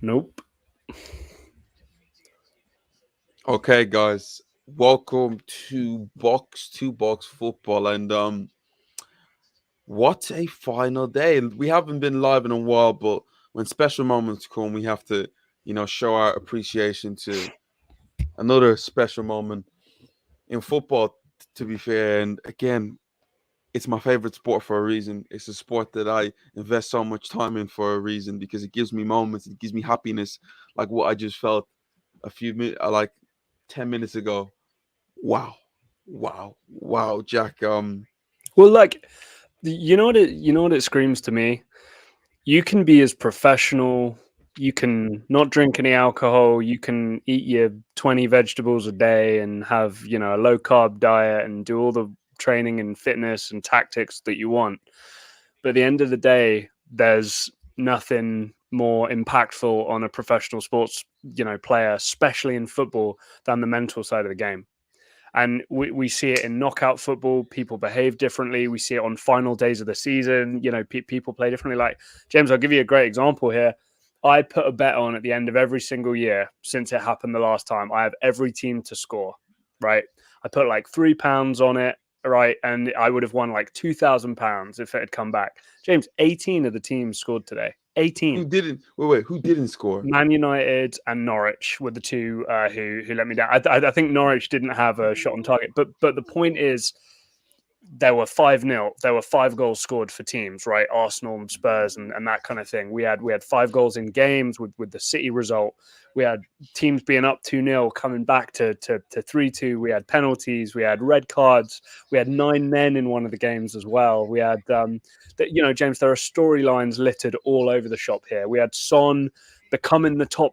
Nope. Okay, guys, welcome to Box to Box Football, and what a final day! And we haven't been live in a while, but when special moments come, we have to, show our appreciation to another special moment in football. To be fair, and again, it's my favorite sport for a reason. It's a sport that I invest so much time in for a reason because it gives me moments, it gives me happiness, like what I just felt a few minutes, like 10 minutes ago. Wow. Wow. Wow, Jack. Well, like you know what it screams to me. You can be as professional. You can not drink any alcohol. You can eat your 20 vegetables a day and have a low carb diet and do all the training and fitness and tactics that you want. But at the end of the day, there's nothing more impactful on a professional sports player, especially in football, than the mental side of the game. And we see it in knockout football. People behave differently. We see it on final days of the season. People play differently. Like, James, I'll give you a great example here. I put a bet on at the end of every single year since it happened the last time. I have every team to score, right? I put like £3 on it, right? And I would have won like £2,000 if it had come back. James, 18 of the teams scored today. 18. Who didn't? Wait. Who didn't score? Man United and Norwich were the two who let me down. I think Norwich didn't have a shot on target, but the point is, there were 5-0. There were 5 goals scored for teams, right? Arsenal and Spurs and that kind of thing. We had 5 goals in games with the City result. We had teams being up 2-0, coming back to 3-2. We had penalties. We had red cards. We had 9 men in one of the games as well. We had, James, there are storylines littered all over the shop here. We had Son becoming the top,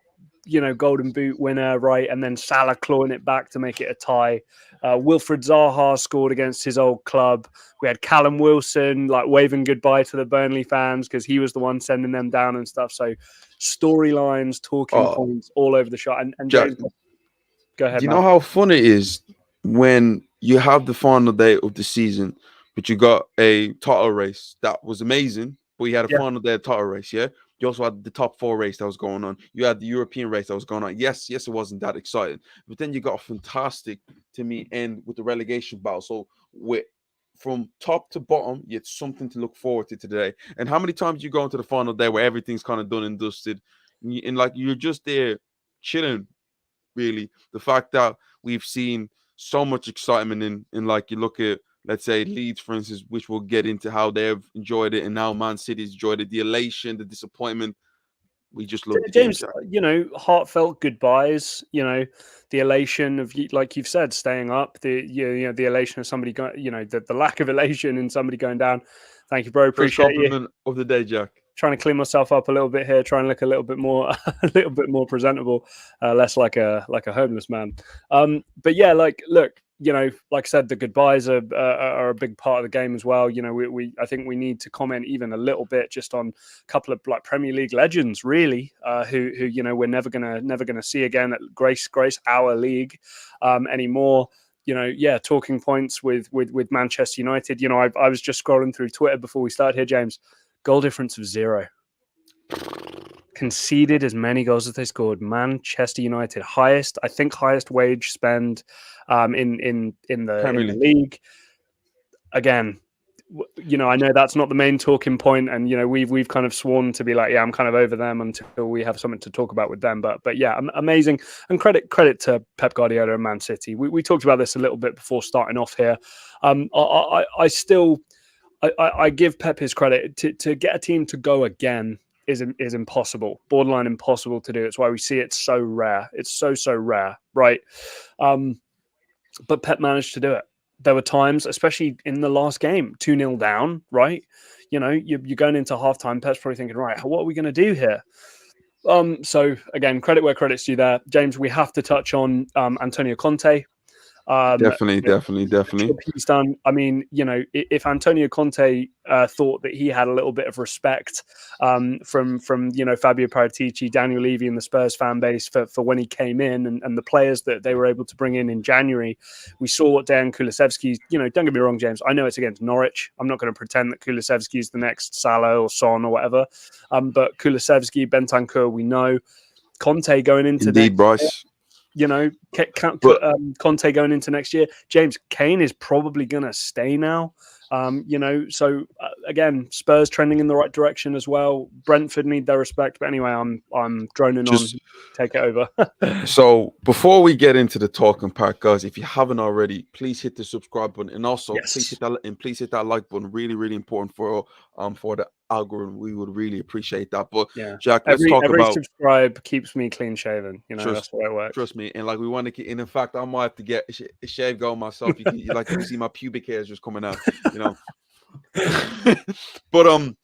golden boot winner, right? And then Salah clawing it back to make it a tie. Wilfred Zaha scored against his old club. We had Callum Wilson like waving goodbye to the Burnley fans because he was the one sending them down and stuff. So storylines, talking Oh, points all over the shot. And Jack, James, go do ahead, you man. know how fun it is when you have the final day of the season, but you got a title race that was amazing, but you had a Yeah. final day title race, yeah? You also had the top four race that was going on. You had the European race that was going on. Yes, it wasn't that exciting. But then you got a fantastic, to me, end with the relegation battle. So with from top to bottom, you had something to look forward to today. And how many times you go into the final day where everything's kind of done and dusted, and like you're just there chilling, really. The fact that we've seen so much excitement in like you look at, let's say, Leeds, for instance, which we'll get into how they've enjoyed it, and now Man City's enjoyed it, the elation, the disappointment. We just love the game, James, Jack. heartfelt goodbyes. The elation of, like you've said, staying up. The elation of somebody going. The lack of elation in somebody going down. Thank you, bro. First Appreciate you. compliment of the day, Jack. Trying to clean myself up a little bit here, trying to look a little bit more, a little bit more presentable, less like a homeless man. But yeah, like, look, like I said, the goodbyes are a big part of the game as well. We I think we need to comment even a little bit just on a couple of like Premier League legends, really, who we're never gonna see again at grace our league anymore. Talking points with Manchester United. I was just scrolling through Twitter before we started here, James. Goal difference of 0. Conceded as many goals as they scored. Manchester United highest wage spend in Premier the League. league. Again, I know that's not the main talking point, and we've kind of sworn to be like, yeah, I'm kind of over them until we have something to talk about with them. But yeah, amazing, and credit to Pep Guardiola and Man City. We talked about this a little bit before starting off here. I still. I give Pep his credit to get a team to go again is impossible, borderline impossible to do. It's why we see it so rare. It's so rare, right? But Pep managed to do it. There were times, especially in the last game, 2-0 down, right? You're going into halftime. Pep's probably thinking, right, what are we going to do here? So again, credit where credit's due there. James, we have to touch on Antonio Conte. Definitely. The job he's done. I mean, if Antonio Conte thought that he had a little bit of respect from Fabio Paratici, Daniel Levy, and the Spurs fan base for when he came in, and the players that they were able to bring in January, we saw what Dejan Kulusevski. Don't get me wrong, James. I know it's against Norwich. I'm not going to pretend that Kulusevski is the next Salah or Son or whatever. But Kulusevski, Bentancur, we know. Conte going into Indeed, Bryce. Conte going into next year. James, Kane is probably going to stay now. So again, Spurs trending in the right direction as well. Brentford need their respect. But anyway, I'm droning on. Take it over. So before we get into the talking part, guys, if you haven't already, please hit the subscribe button, and also please hit that like button. Really, really important for the algorithm. We would really appreciate that. But yeah, Jack, every subscribe keeps me clean shaven. That's the way it works. Trust me, and we want to get. And in fact, I might have to get a shave going myself. You can see my pubic hairs just coming out. But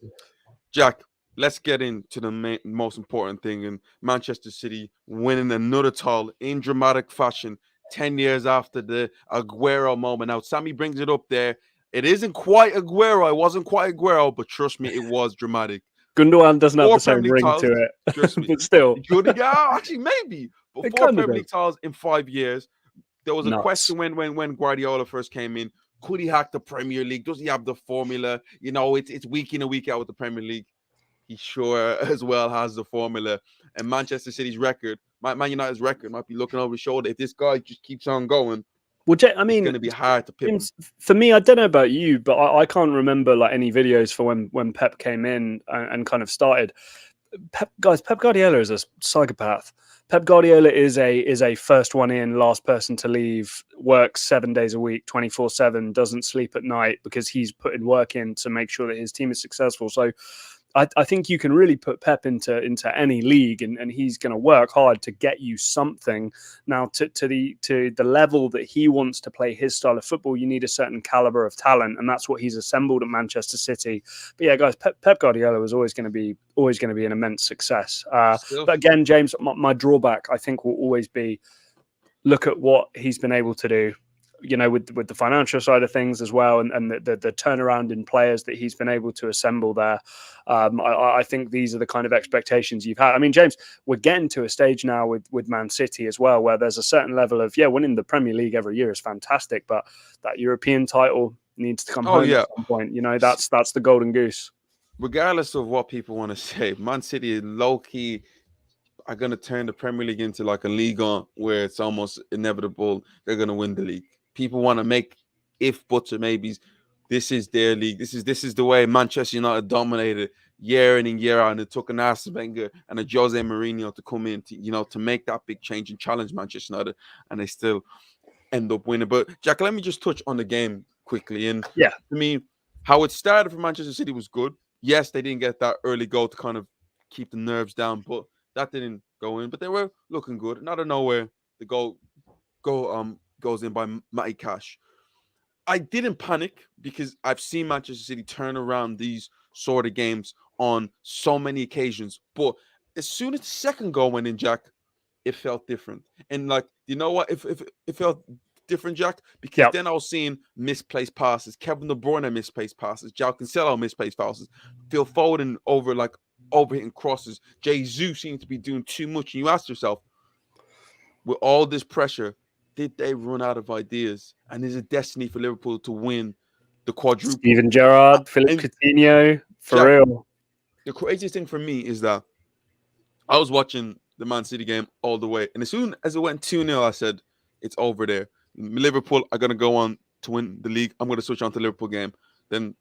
Jack, let's get into the most important thing. In Manchester City winning another title in dramatic fashion 10 years after the Aguero moment. Now, Sammy brings it up there. It isn't quite Aguero. It wasn't quite Aguero, but trust me, it was dramatic. Gundogan doesn't have the same ring to it. Trust me. But still. Actually, maybe. But 4 Premier League titles in 5 years. There was a question when Guardiola first came in. Could he hack the Premier League? Does he have the formula? It's week in and week out with the Premier League. He sure as well has the formula. And Manchester City's record, Man United's record, might be looking over his shoulder. If this guy just keeps on going, it's going to be hard to pick him. For me, I don't know about you, but I can't remember any videos for when Pep came in and kind of started. Pep Guardiola is a psychopath. Pep Guardiola is a first one in, last person to leave, works 7 days a week, 24/7, doesn't sleep at night because he's putting work in to make sure that his team is successful. So I think you can really put Pep into any league, and he's going to work hard to get you something. Now, to the level that he wants to play his style of football, you need a certain caliber of talent, and that's what he's assembled at Manchester City. But yeah, guys, Pep Guardiola was always going to be an immense success. But again, James, my drawback I think will always be look at what he's been able to do. With the financial side of things as well, and the turnaround in players that he's been able to assemble there. I think these are the kind of expectations you've had. I mean, James, we're getting to a stage now with Man City as well, where there's a certain level of, winning the Premier League every year is fantastic, but that European title needs to come home at some point. That's the golden goose. Regardless of what people want to say, Man City is low-key are going to turn the Premier League into a Liga where it's almost inevitable they're going to win the league. People want to make if, buts, or maybes. This is their league. This is the way Manchester United dominated year in and year out, and it took an Arsene Wenger and a Jose Mourinho to come in to make that big change and challenge Manchester United, and they still end up winning. But Jack, let me just touch on the game quickly. And to me, how it started for Manchester City was good. Yes, they didn't get that early goal to kind of keep the nerves down, but that didn't go in. But they were looking good. And out of nowhere, the goal goes in by Matty Cash. I didn't panic because I've seen Manchester City turn around these sort of games on so many occasions. But as soon as the second goal went in, Jack, it felt different. And you know what? It felt different, Jack, because then I was seeing misplaced passes. Kevin De Bruyne misplaced passes. João Cancelo misplaced passes. Phil Foden overhitting crosses. Jesus seems to be doing too much. And you ask yourself, with all this pressure, did they run out of ideas? And is it destiny for Liverpool to win the quadruple? Steven Gerrard, Philippe Coutinho, for real. The craziest thing for me is that I was watching the Man City game all the way. And as soon as it went 2-0, I said, it's over there. Liverpool are going to go on to win the league. I'm going to switch on to the Liverpool game. Then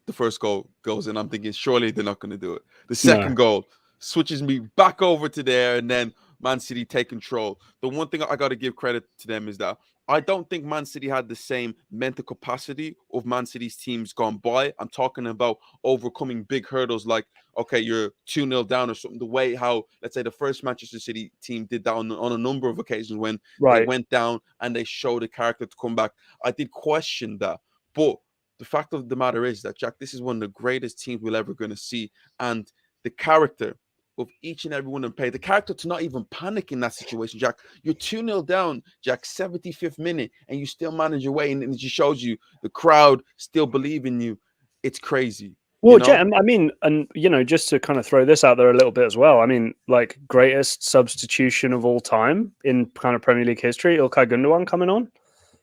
the first goal goes in. I'm thinking, surely they're not going to do it. The second goal switches me back over to there, and then Man City take control. The one thing I got to give credit to them is that I don't think Man City had the same mental capacity of Man City's teams gone by. I'm talking about overcoming big hurdles like, okay, you're 2-0 down or something. The way how, let's say, the first Manchester City team did that on a number of occasions when they went down and they showed the character to come back. I did question that. But the fact of the matter is that, Jack, this is one of the greatest teams we're ever going to see. And the character of each and every one of them play. The character to not even panic in that situation, Jack. You're 2-0 down, Jack, 75th minute, and you still manage your way. And it just shows you the crowd still believe in you. It's crazy. Well, I mean, and just to kind of throw this out there a little bit as well. I mean, like greatest substitution of all time in kind of Premier League history, Ilkay Gundogan coming on.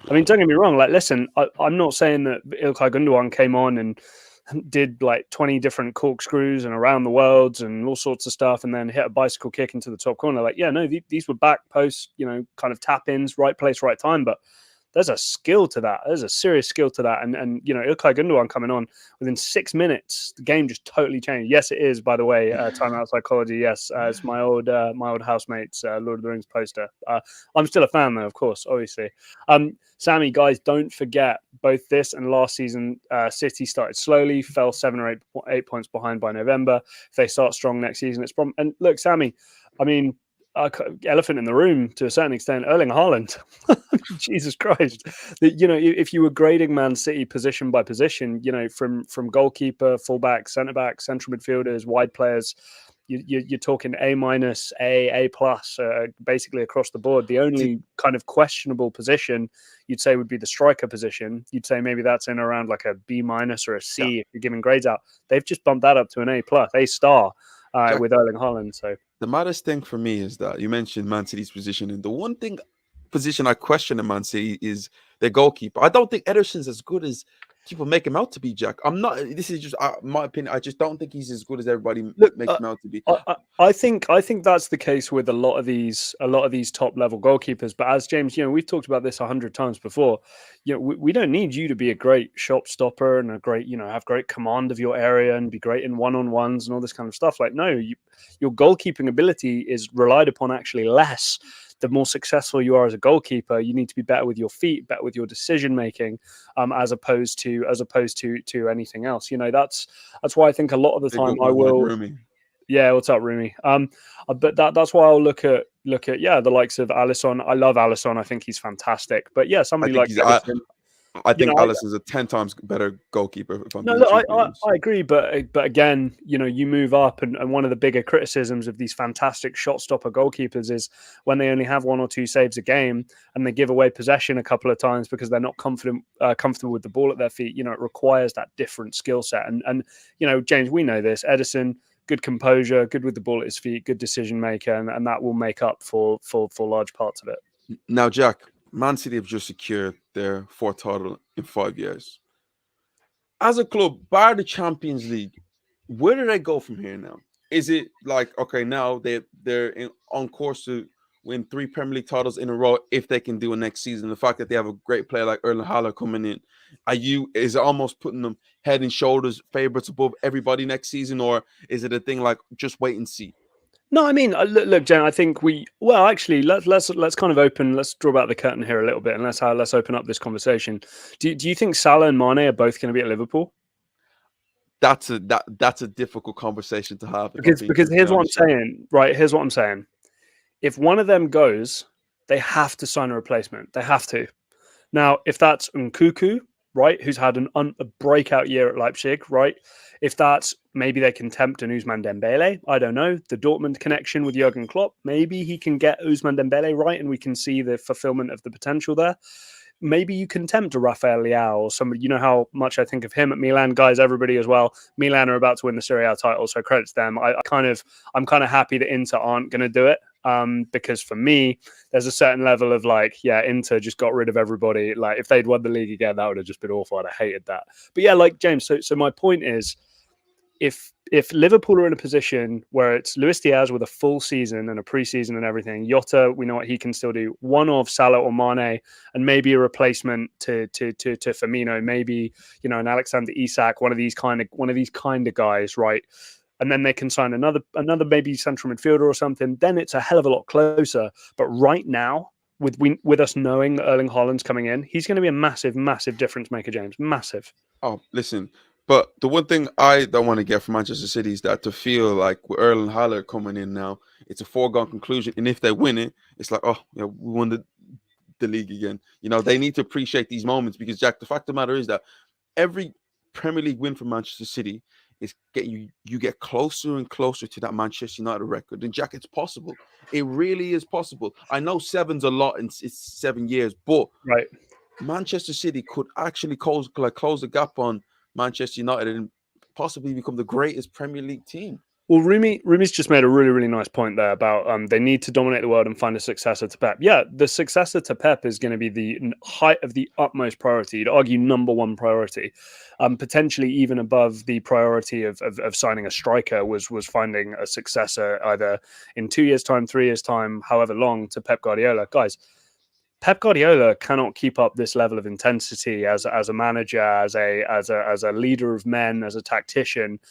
I mean, don't get me wrong. Like, listen, I'm not saying that Ilkay Gundogan came on and did like 20 different corkscrews and around the worlds and all sorts of stuff, and then hit a bicycle kick into the top corner. Like, yeah, no, these were back post, kind of tap ins, right place, right time, but. There's a skill to that. There's a serious skill to that. And Ilkay Gundogan coming on within 6 minutes, the game just totally changed. Yes, it is, by the way, timeout psychology. Yes, it's my old housemate's Lord of the Rings poster. I'm still a fan, though, of course, obviously. Sammy, guys, don't forget both this and last season, City started slowly, fell 7 or 8 points behind by November. If they start strong next season, it's problem. And look, Sammy, I mean, elephant in the room to a certain extent, Erling Haaland. Jesus Christ. If you were grading Man City position by position, from goalkeeper, fullback, centre back, central midfielders, wide players, you're talking A-, A+, basically across the board. The only kind of questionable position you'd say would be the striker position. You'd say maybe that's in around like a B- or a C if you're giving grades out. They've just bumped that up to an A+, A-star with Erling Haaland. So the maddest thing for me is that you mentioned Man City's position, and the one position I question in Man City is their goalkeeper. I don't think Ederson's as good as people make him out to be, Jack. I'm not. This is just my opinion. I just don't think he's as good as everybody makes him out to be. I think that's the case with a lot of these top level goalkeepers. But as James, we've talked about this 100 times before. We don't need you to be a great shot stopper and a great, have great command of your area and be great in one-on-ones and all this kind of stuff. Like, no, your goalkeeping ability is relied upon actually less. The more successful you are as a goalkeeper, you need to be better with your feet, better with your decision making, as opposed to anything else. That's why I think a lot of the time I will. Rumi. Yeah, what's up, Rumi? But that's why I'll look at the likes of Alisson. I love Alisson. I think he's fantastic. But yeah, somebody like Ederson, I think Alisson's a 10 times better goalkeeper. If I'm I agree, but again, you move up, and one of the bigger criticisms of these fantastic shot stopper goalkeepers is when they only have 1 or 2 saves a game and they give away possession a couple of times because they're not comfortable with the ball at their feet. It requires that different skill set, and James, we know this. Ederson, good composure, good with the ball at his feet, good decision maker, and that will make up for large parts of it. Now, Jack, Man City have just secured their 4th title in 5 years. As a club, bar the Champions League, where do they go from here now? Is it like, okay, now they're on course to win 3 Premier League titles in a row if they can do it next season? The fact that they have a great player like Erling Haaland coming in, is it almost putting them head and shoulders favorites above everybody next season, or is it a thing like just wait and see? No, I mean, look, Jen. I think actually, let's kind of let's draw back the curtain here a little bit, and let's open up this conversation. Do you think Salah and Mane are both going to be at Liverpool? That's a difficult conversation to have because here's what I'm saying. Right, here's what I'm saying. If one of them goes, they have to sign a replacement. They have to. Now, if that's Nkunku, right, who's had a breakout year at Leipzig, right? If that's, maybe they can tempt an Ousmane Dembele. I don't know. The Dortmund connection with Jurgen Klopp, maybe he can get Ousmane Dembele right and we can see the fulfillment of the potential there. Maybe you can tempt a Rafael Leao or somebody. You know how much I think of him at Milan. Guys, everybody as well. Milan are about to win the Serie A title, so credit to them. I'm kind of happy that Inter aren't going to do it. Because for me, there's a certain level of Inter just got rid of everybody. Like, if they'd won the league again, that would have just been awful. I'd have hated that. But yeah, like James. So my point is, if Liverpool are in a position where it's Luis Diaz with a full season and a preseason and everything, Jota, we know what he can still do. One of Salah or Mane, and maybe a replacement to Firmino, maybe an Alexander Isak, one of these kind of guys, right? And then they can sign another maybe central midfielder or something. Then it's a hell of a lot closer. But right now, with us knowing that Erling Haaland's coming in, he's going to be a massive, massive difference maker, James. Massive. Oh, listen. But the one thing I don't want to get from Manchester City is that to feel like with Erling Haaland coming in now, it's a foregone conclusion. And if they win it, it's like, oh, we won the league again. They need to appreciate these moments because, Jack, the fact of the matter is that every Premier League win for Manchester City is you get closer and closer to that Manchester United record. And Jack, it's possible. It really is possible. I know seven's a lot, and it's 7 years, but Right. Manchester City could actually close the gap on Manchester United and possibly become the greatest Premier League team. Well, Rumi's just made a really, really nice point there about they need to dominate the world and find a successor to Pep. Yeah, the successor to Pep is going to be the height of the utmost priority. You'd argue number one priority, potentially even above the priority of signing a striker was finding a successor either in 2 years' time, 3 years' time, however long, to Pep Guardiola. Guys, Pep Guardiola cannot keep up this level of intensity as a manager, as a leader of men, as a tactician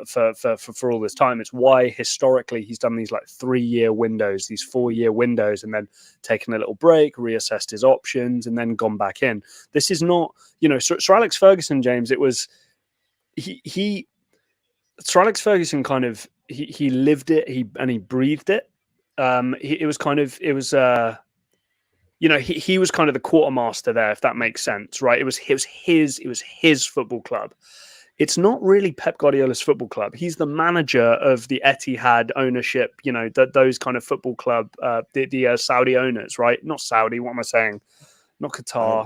for all this time. It's why historically he's done these like 3-year windows, these 4-year windows, and then taken a little break, reassessed his options, and then gone back in. This is not, Sir Alex Ferguson, James. It was Sir Alex Ferguson kind of he lived it, he breathed it. He was kind of the quartermaster there, if that makes sense, right? It was his football club. It's not really Pep Guardiola's football club. He's the manager of the Etihad ownership, those kind of football club, the Saudi owners, right? Not Saudi. What am I saying? Not Qatar.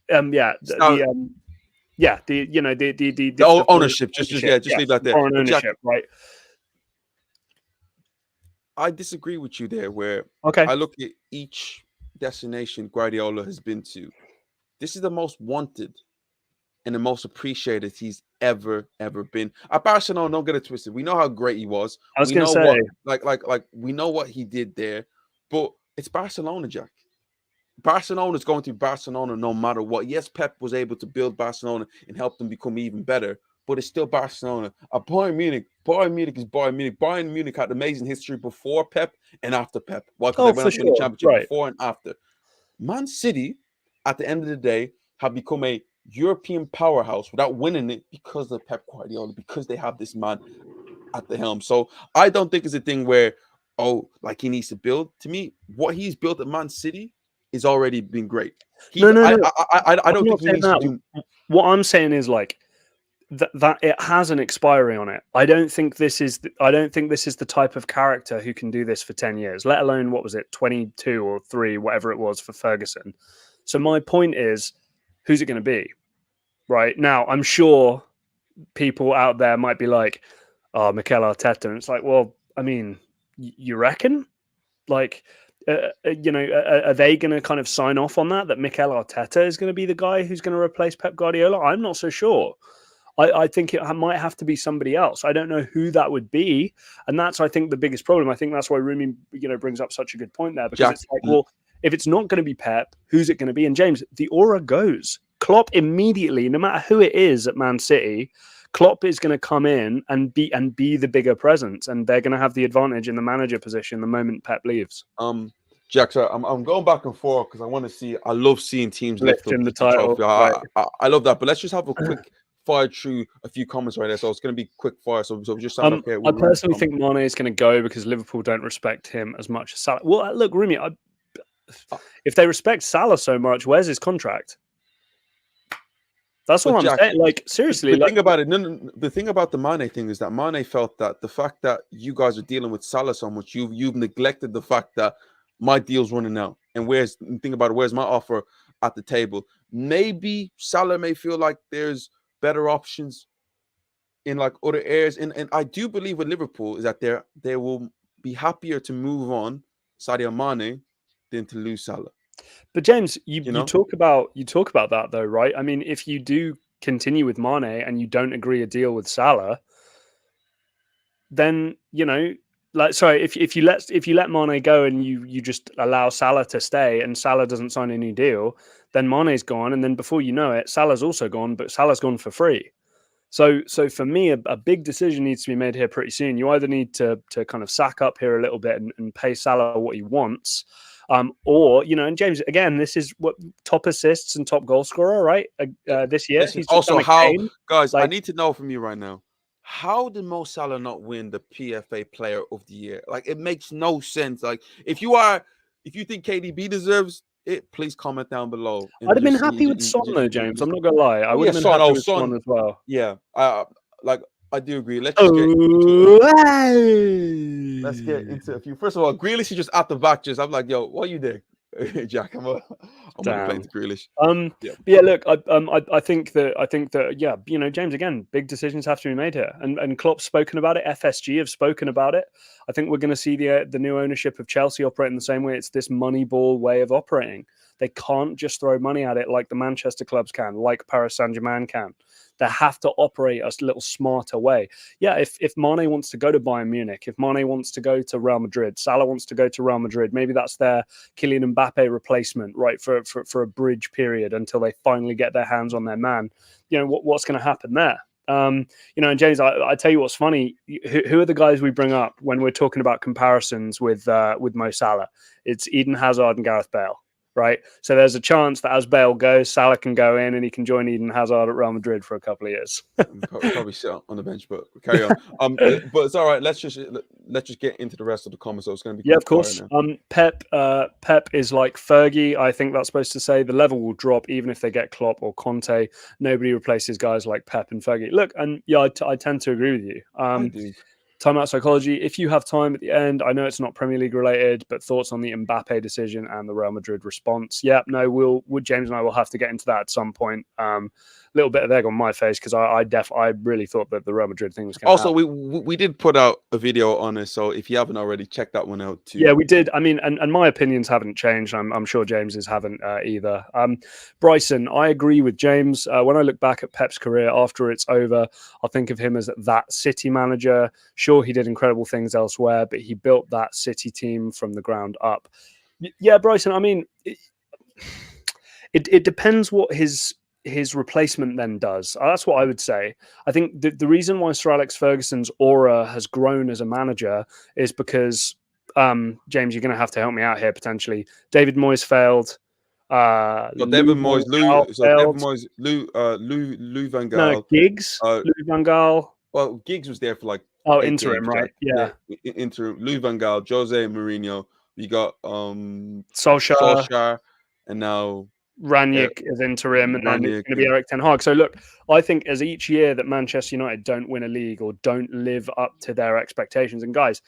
The ownership. Just leave that there. Foreign ownership, right? I disagree with you there. Where okay, I look at each destination Guardiola has been to. This is the most wanted and the most appreciated he's ever been. At Barcelona, don't get it twisted. We know how great he was. I was going to say, we know what he did there, but it's Barcelona, Jack. Barcelona's going to Barcelona no matter what. Yes, Pep was able to build Barcelona and help them become even better, but it's still Barcelona. Bayern Munich is Bayern Munich. Bayern Munich had amazing history before Pep and after Pep. Well, because they went to the championship before and after. Man City, at the end of the day, have become a European powerhouse without winning it because of Pep Guardiola, because they have this man at the helm. So I don't think it's a thing where, he needs to build. To me, what he's built at Man City is already been great. I don't think he needs to do. What I'm saying is that it has an expiry on it. I don't think this is the type of character who can do this for 10 years, let alone, what was it, 22 or 3, whatever it was for Ferguson. So my point is, who's it going to be? Right now, I'm sure people out there might be like, Mikel Arteta. And it's like, well, I mean, you reckon? Are they going to kind of sign off on that Mikel Arteta is going to be the guy who's going to replace Pep Guardiola? I'm not so sure. I think it might have to be somebody else. I don't know who that would be. And that's, I think, the biggest problem. I think that's why Rumi, brings up such a good point there. Because it's like, well, if it's not going to be Pep, who's it going to be? And James, the aura goes. Klopp immediately, no matter who it is at Man City, Klopp is going to come in and be the bigger presence. And they're going to have the advantage in the manager position the moment Pep leaves. Jack, so I'm going back and forth because I want to see. I love seeing teams lift up the title. I love that. But let's just have a quick fire through a few comments right there. So it's going to be quick fire. So just sound okay. I personally think Mane is going to go because Liverpool don't respect him as much as Salah. Well, look, Rumi, if they respect Salah so much, where's his contract? That's what I'm saying. Like, seriously. The thing about it, the thing about the Mane thing is that Mane felt that the fact that you guys are dealing with Salah so much, you've neglected the fact that my deal's running out. And where's my offer at the table? Maybe Salah may feel like there's better options in like other areas. And I do believe with Liverpool is that they will be happier to move on Sadio Mane than to lose Salah. But James, you talk about that though, right? I mean, if you do continue with Mane and you don't agree a deal with Salah, then if you let Mane go and you just allow Salah to stay and Salah doesn't sign a new deal, then Mane's gone, and then before you know it, Salah's also gone, but Salah's gone for free. So for me, a big decision needs to be made here pretty soon. You either need to kind of sack up here a little bit and pay Salah what he wants. Or, and James, again, this is what top assists and top goal scorer, right? This year. He's also guys, I need to know from you right now, how did Mo Salah not win the PFA Player of the Year? Like, it makes no sense. Like, if you think KDB deserves it, please comment down below. I'd have been happy with Son though, James. I'm not gonna lie. I would have been happy with Son as well. Yeah. I do agree. Let's get into a few. First of all, Grealish is just at the back. I'm like, yo, what you doing, Jack? I'm gonna play into Grealish. But yeah, look, I think that yeah, James, again, big decisions have to be made here, and Klopp's spoken about it. FSG have spoken about it. I think we're going to see the new ownership of Chelsea operating the same way. It's this Moneyball way of operating. They can't just throw money at it like the Manchester clubs can, like Paris Saint-Germain can. They have to operate a little smarter way. Yeah, if Mane wants to go to Bayern Munich, if Mane wants to go to Real Madrid, Salah wants to go to Real Madrid, maybe that's their Kylian Mbappe replacement, right, for a bridge period until they finally get their hands on their man. What's going to happen there? And James, I tell you what's funny. Who are the guys we bring up when we're talking about comparisons with Mo Salah? It's Eden Hazard and Gareth Bale. Right, so there's a chance that as Bale goes, Salah can go in and he can join Eden Hazard at Real Madrid for a couple of years. Probably sit on the bench, but carry on. But it's all right. Let's just get into the rest of the comments. So it's going to be of course. Pep is like Fergie. I think that's supposed to say the level will drop even if they get Klopp or Conte. Nobody replaces guys like Pep and Fergie. Look, and yeah, I tend to agree with you. I do. Timeout psychology. If you have time at the end, I know it's not Premier League related, but thoughts on the Mbappe decision and the Real Madrid response. Yeah, no, James and I will have to get into that at some point. Little bit of egg on my face because I really thought that the Real Madrid thing was going to happen. Also, we did put out a video on it, so if you haven't already, check that one out too. Yeah, we did. I mean, and my opinions haven't changed. I'm sure James's haven't either. Bryson, I agree with James. When I look back at Pep's career after it's over, I think of him as that City manager. Sure, he did incredible things elsewhere, but he built that City team from the ground up. Yeah, Bryson, I mean, it depends what his replacement then does. That's what I would say. I think the reason why Sir Alex Ferguson's aura has grown as a manager is because, James, you're going to have to help me out here potentially. David Moyes failed. David Moyes, Lou Van Gaal. No, Giggs. Lou Van Gaal. Well, Giggs was there for like interim, games, right? Yeah. Interim. Lou Van Gaal, Jose Mourinho. You got Solskjaer, and now Ranić is interim, and then it's going to be Erik ten Hag. So look, I think as each year that Manchester United don't win a league or don't live up to their expectations, and guys,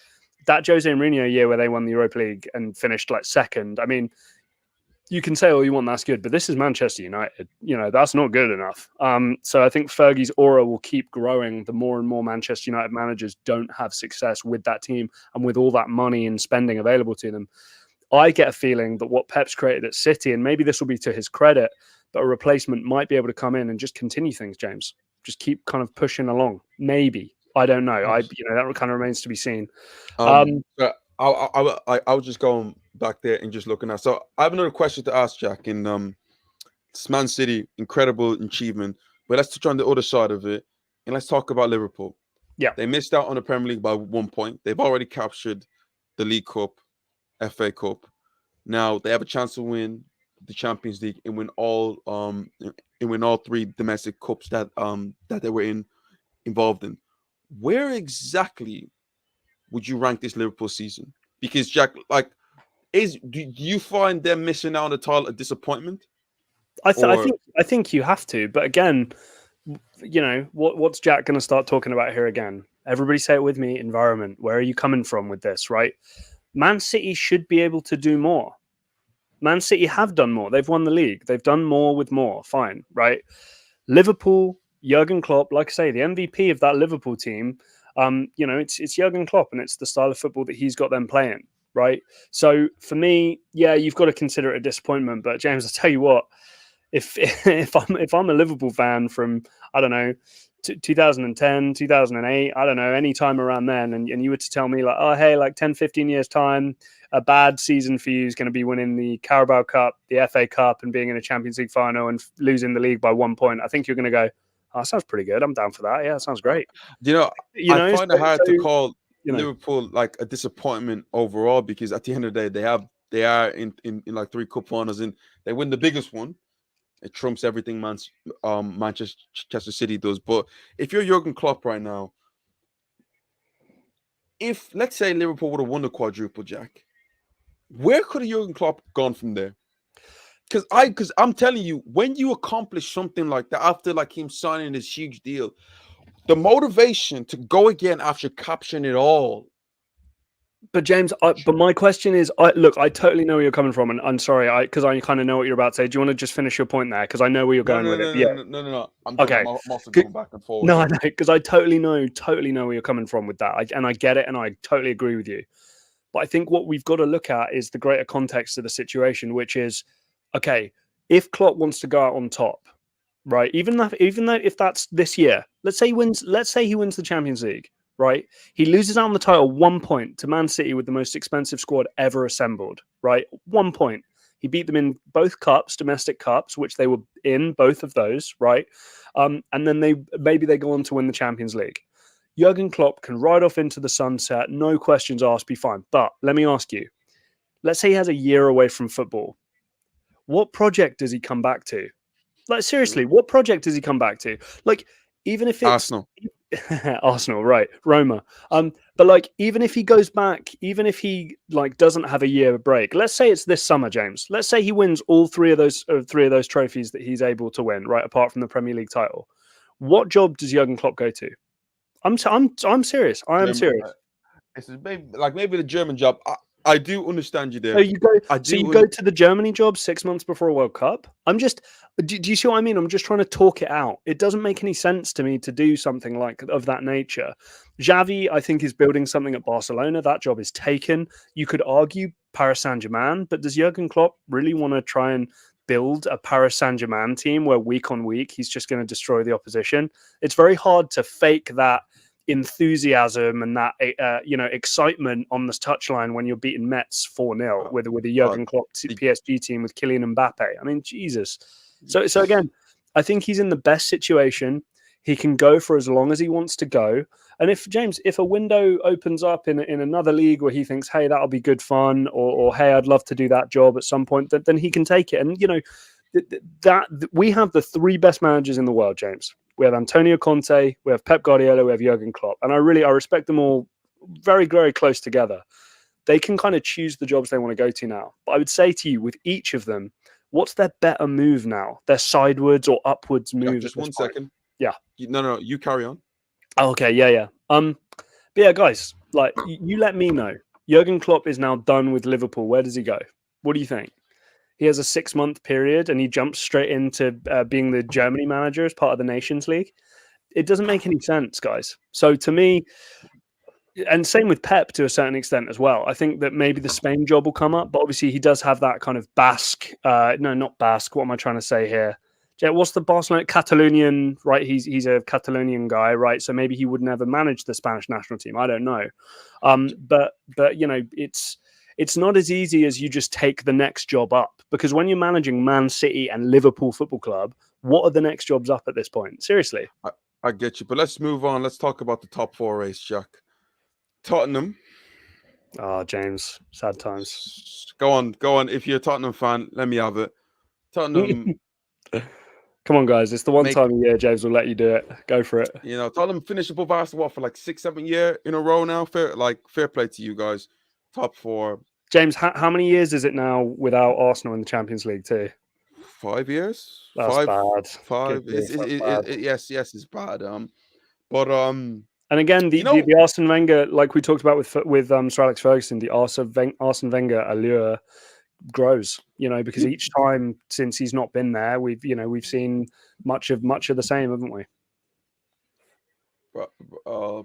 that Jose Mourinho year where they won the Europa League and finished like second, I mean, you can say all you want, that's good, but this is Manchester United. That's not good enough. So I think Fergie's aura will keep growing the more and more Manchester United managers don't have success with that team and with all that money and spending available to them. I get a feeling that what Pep's created at City, and maybe this will be to his credit, but a replacement might be able to come in and just continue things, James. Just keep kind of pushing along. Maybe. I don't know. That kind of remains to be seen. I was just going back there and just looking at. So I have another question to ask, Jack. In Man City, incredible achievement. But let's touch on the other side of it, and let's talk about Liverpool. Yeah, they missed out on the Premier League by 1 point. They've already captured the League Cup, FA Cup. Now they have a chance to win the Champions League and win all three domestic cups that they were involved in. Where exactly would you rank this Liverpool season? Because Jack, do you find them missing out on the title a disappointment? I think you have to, but again, what's Jack going to start talking about here again? Everybody say it with me: environment. Where are you coming from with this? Right? Man City should be able to do more. Man City have done more. They've won the league. They've done more with more. Fine, right? Liverpool, Jurgen Klopp, like I say, the MVP of that Liverpool team. It's Jurgen Klopp, and it's the style of football that he's got them playing, right? So for me, yeah, you've got to consider it a disappointment. But James, I tell you what, if I'm a Liverpool fan from, I don't know, 2010, 2008, I don't know, any time around then, and you were to tell me like, oh, hey, like 10, 15 years time, a bad season for you is going to be winning the Carabao Cup, the FA Cup, and being in a Champions League final and losing the league by 1 point, I think you're going to go, oh, that sounds pretty good. I'm down for that. Yeah, that sounds great. I find it hard to call Liverpool like a disappointment overall, because at the end of the day, they are in like 3 cup finals, and they win the biggest one. It trumps everything Manchester City does. But if you're Jurgen Klopp right now, if let's say Liverpool would have won the quadruple, Jack, where could Jurgen Klopp gone from there? Because I'm telling you, when you accomplish something like that after like him signing this huge deal, the motivation to go again after capturing it all. But James, but my question is, look, I totally know where you're coming from, and I'm sorry, because I kind of know what you're about to say. Do you want to just finish your point there? Because I know where you're going with it. Yeah. No. I'm done. Okay. I'm also going back and forward. No, I know, because I totally know where you're coming from with that, and I get it, and I totally agree with you. But I think what we've got to look at is the greater context of the situation, which is, okay, if Klopp wants to go out on top, right? Even though if that's this year, let's say he wins the Champions League, right? He loses out on the title 1 point to Man City with the most expensive squad ever assembled, right? 1 point. He beat them in both cups, domestic cups, which they were in both of those, right? And then maybe they go on to win the Champions League. Jurgen Klopp can ride off into the sunset, no questions asked, be fine. But let me ask you, let's say he has a year away from football. What project does he come back to? Like, seriously, what project does he come back to? Like, even if it's Arsenal. Arsenal, right? Roma. But like, even if he goes back, even if he like doesn't have a year break, let's say it's this summer, James. Let's say he wins all three of those trophies that he's able to win, right? Apart from the Premier League title, what job does Jurgen Klopp go to? I'm serious. I am serious. This is maybe the German job. I do understand you there. So you go to the Germany job 6 months before a World Cup. Do you see what I mean? I'm just trying to talk it out. It doesn't make any sense to me to do something like of that nature. Xavi, I think, is building something at Barcelona. That job is taken. You could argue Paris Saint-Germain, but does Jurgen Klopp really want to try and build a Paris Saint-Germain team where week on week he's just going to destroy the opposition? It's very hard to fake that enthusiasm and that excitement on the touchline when you're beating Metz 4-0 with a Jurgen Klopp PSG team with Kylian Mbappe. I mean, Jesus. So again, I think he's in the best situation. He can go for as long as he wants to go. And if a window opens up in another league where he thinks, hey, that'll be good fun, or hey, I'd love to do that job at some point, then he can take it. And that we have the three best managers in the world, James. We have Antonio Conte, we have Pep Guardiola, we have Jurgen Klopp. And I respect them all very, very close together. They can kind of choose the jobs they want to go to now. But I would say to you, with each of them, what's their better move now? Their sidewards or upwards move? Just 1 second. Yeah. No, you carry on. Oh, okay, yeah. But yeah, guys, like, you let me know. Jurgen Klopp is now done with Liverpool. Where does he go? What do you think? He has a 6-month period and he jumps straight into being the Germany manager as part of the Nations League. It doesn't make any sense, guys. So to me, and same with Pep to a certain extent as well. I think that maybe the Spain job will come up, but obviously he does have that kind of Basque. No, not Basque. What am I trying to say here? What's the Barcelona Catalonian? Right, he's a Catalonian guy, right? So maybe he would never manage the Spanish national team. I don't know, but it's not as easy as you just take the next job up, because when you're managing Man City and Liverpool Football Club, what are the next jobs up at this point? Seriously. I get you, but let's move on. Let's talk about the top 4 race, Jack. Tottenham. Oh, James, sad times. Go on. If you're a Tottenham fan, let me have it. Tottenham. Come on, guys. It's the one time a year James will let you do it. Go for it. Tottenham finished above Arsenal for like 6-7 years in a row now. Fair play to you guys. Top 4. James, how many years is it now without Arsenal in the Champions League too? 5 years. That's bad. 5. Yes, it's bad. And again, the Arsene Wenger, like we talked about with Sir Alex Ferguson, the Arsene Wenger allure grows, because each time since he's not been there, we've seen much of the same, haven't we?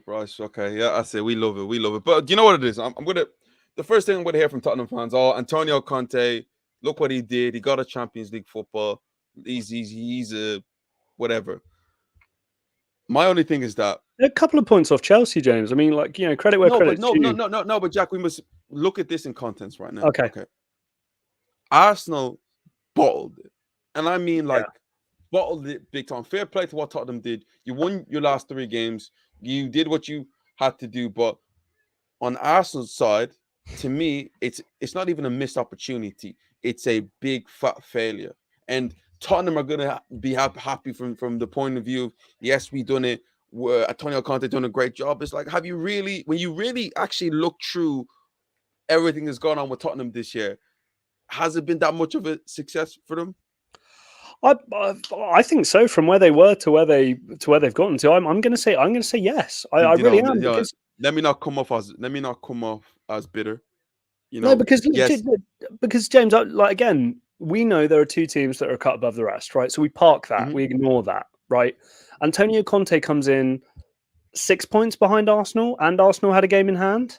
Bryce, okay, yeah, I say we love it. But you know what it is? The first thing I'm gonna hear from Tottenham fans, Antonio Conte, look what he did. He got a Champions League football. He's a whatever. My only thing is that a couple of points off Chelsea, James. I mean, credit where credit's due. No, but Jack, we must look at this in context right now. Okay. Arsenal bottled it, and I mean bottled it big time. Fair play to what Tottenham did. You won your last 3 games. You did what you had to do, but on Arsenal's side, to me, it's not even a missed opportunity. It's a big fat failure, and Tottenham are gonna be happy from the point of view of, yes, we done it. Antonio Conte done a great job. It's like, when you really actually look through everything that's gone on with Tottenham this year, has it been that much of a success for them? I think so. From where they were to where they've gotten to, I'm going to say yes. I really am because let me not come off as bitter. no, because yes. because James, like again, we know there are two teams that are cut above the rest, right? So we park that, we ignore that, right? Antonio Conte comes in 6 points behind Arsenal, and Arsenal had a game in hand.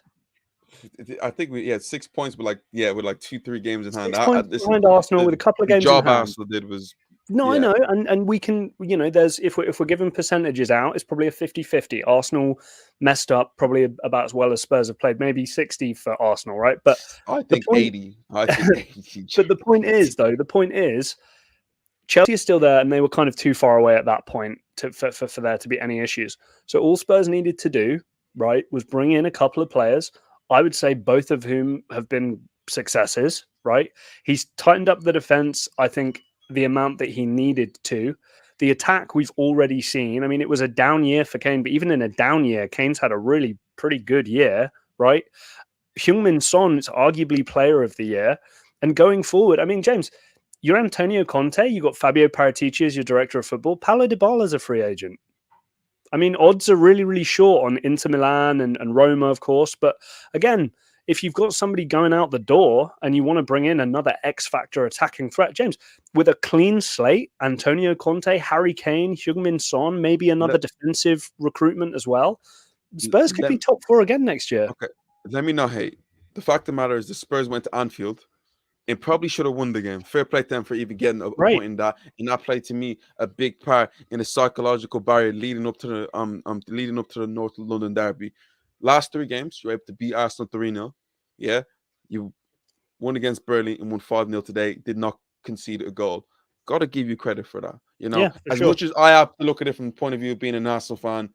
I think we had 6 points, but with like 2-3 games in hand. 6 points behind Arsenal with a couple of games in hand. Arsenal did was I know, and we can, there's if we're giving percentages out, it's probably a 50-50. Arsenal messed up probably about as well as Spurs have played, maybe 60 for Arsenal, right? But I think 80. I think 80. But the point is, Chelsea is still there, and they were kind of too far away at that point for there to be any issues. So all Spurs needed to do, right, was bring in a couple of players. I would say both of whom have been successes, right? He's tightened up the defense, I think, the amount that he needed to. The attack we've already seen. I mean, it was a down year for Kane, but even in a down year, Kane's had a really pretty good year, right? Heung-min Son is arguably player of the year. And going forward, I mean, James, you're Antonio Conte, you got Fabio Paratici as your director of football. Paulo Dybala's a free agent. I mean, odds are really, really short on Inter Milan and Roma, of course. But again, if you've got somebody going out the door and you want to bring in another X-factor attacking threat, James, with a clean slate, Antonio Conte, Harry Kane, Heung-min Son, maybe another defensive recruitment as well, Spurs could be top 4 again next year. Okay, let me not hate. The fact of the matter is the Spurs went to Anfield and probably should have won the game. Fair play to them for even getting a point in that. And that played to me a big part in the psychological barrier leading up to the North London derby. Last 3 games, you were able to beat Arsenal 3-0. Yeah. You won against Burnley and won 5-0 today. Did not concede a goal. Got to give you credit for that. Much as I have to look at it from the point of view of being an Arsenal fan,